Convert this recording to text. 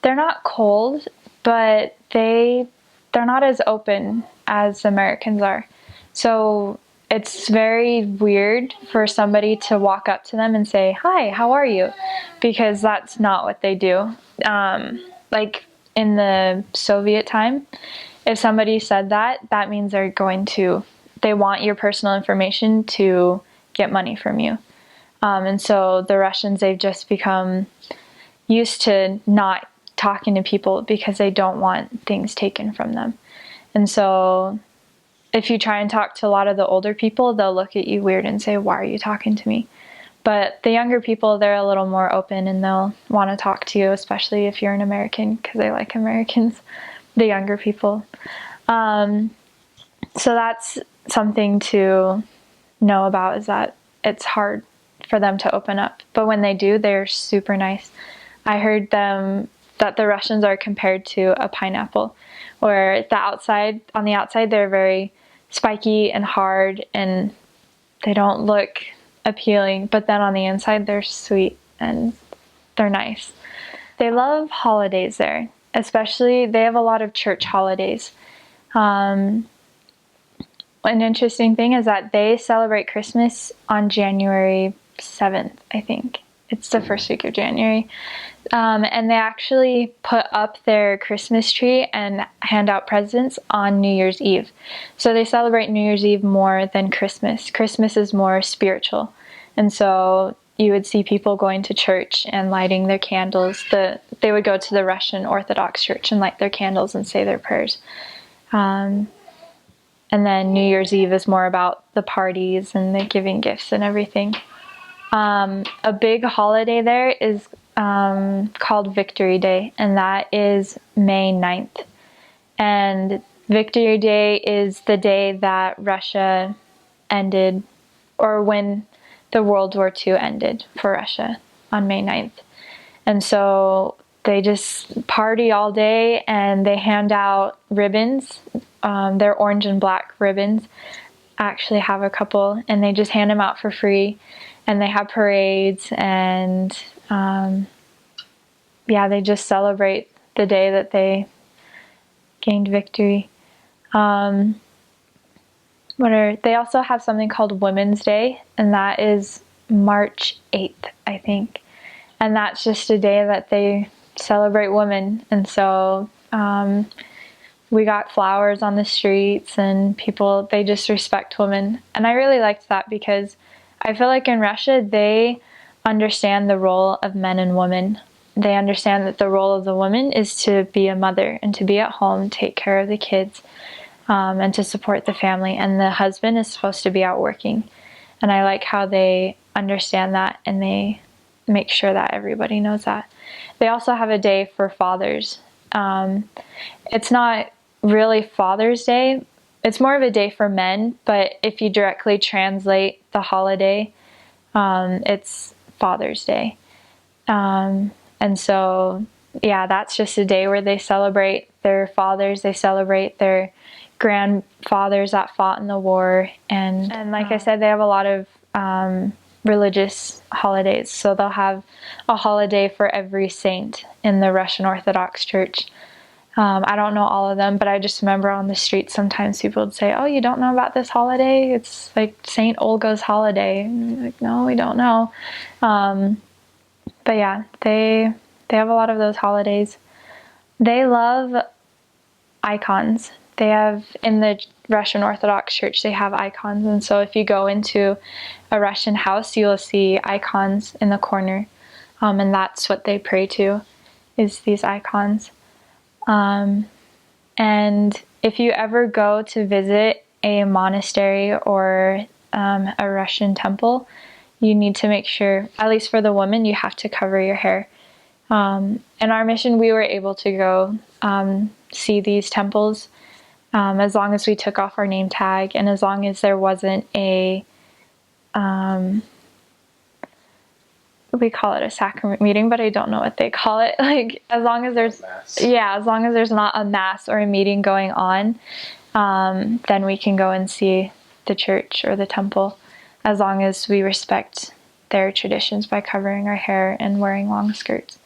they're not cold, but they're not as open as Americans are. So it's very weird for somebody to walk up to them and say, "Hi, how are you?" Because that's not what they do. Like in the Soviet time, if somebody said that, that means they want your personal information to get money from you. And so the Russians, they've just become used to not talking to people because they don't want things taken from them. And so if you try and talk to a lot of the older people, they'll look at you weird and say, "Why are you talking to me?" But the younger people, they're a little more open and they'll want to talk to you, especially if you're an American, because they like Americans, the younger people. So that's something to know about, is that it's hard for them to open up. But when they do, they're super nice. I heard that the Russians are compared to a pineapple, where on the outside, they're very spiky and hard and they don't look appealing, but then on the inside, they're sweet and they're nice. They love holidays there, especially they have a lot of church holidays. An interesting thing is that they celebrate Christmas on January 7th, I think. It's the first week of January. And they actually put up their Christmas tree and hand out presents on New Year's Eve. So they celebrate New Year's Eve more than Christmas. Christmas is more spiritual. And so you would see people going to church and lighting their candles. They would go to the Russian Orthodox Church and light their candles and say their prayers. And then New Year's Eve is more about the parties and the giving gifts and everything. A big holiday there is called Victory Day, and that is May 9th. And Victory Day is the day that Russia ended, or when the World War II ended for Russia on May 9th. And so they just party all day and they hand out ribbons. They're orange and black ribbons. I actually have a couple, and they just hand them out for free. And they have parades, and they just celebrate the day that they gained victory. They also have something called Women's Day, and that is March 8th, I think. And that's just a day that they celebrate women. And so we got flowers on the streets, and people, they just respect women. And I really liked that because I feel like in Russia, they understand the role of men and women. They understand that the role of the woman is to be a mother and to be at home, take care of the kids, and to support the family. And the husband is supposed to be out working. And I like how they understand that, and they make sure that everybody knows that. They also have a day for fathers. It's not really Father's Day. It's more of a day for men, but if you directly translate the holiday, it's Father's Day. And so, that's just a day where they celebrate their fathers, they celebrate their grandfathers that fought in the war, and like I said, they have a lot of religious holidays. So they'll have a holiday for every saint in the Russian Orthodox Church. I don't know all of them, but I just remember on the street sometimes people would say, "Oh, you don't know about this holiday? It's like Saint Olga's holiday." And I'm like, "No, we don't know." But yeah, they have a lot of those holidays. They love icons. They have, in the Russian Orthodox Church, they have icons. And so if you go into a Russian house, you will see icons in the corner. And that's what they pray to, is these icons. And if you ever go to visit a monastery or a Russian temple, you need to make sure, at least for the woman, you have to cover your hair. In our mission, we were able to go see these temples as long as we took off our name tag, and as long as there wasn't a we call it a sacrament meeting, but I don't know what they call it. Like, as long as there's not a mass or a meeting going on, then we can go and see the church or the temple, as long as we respect their traditions by covering our hair and wearing long skirts.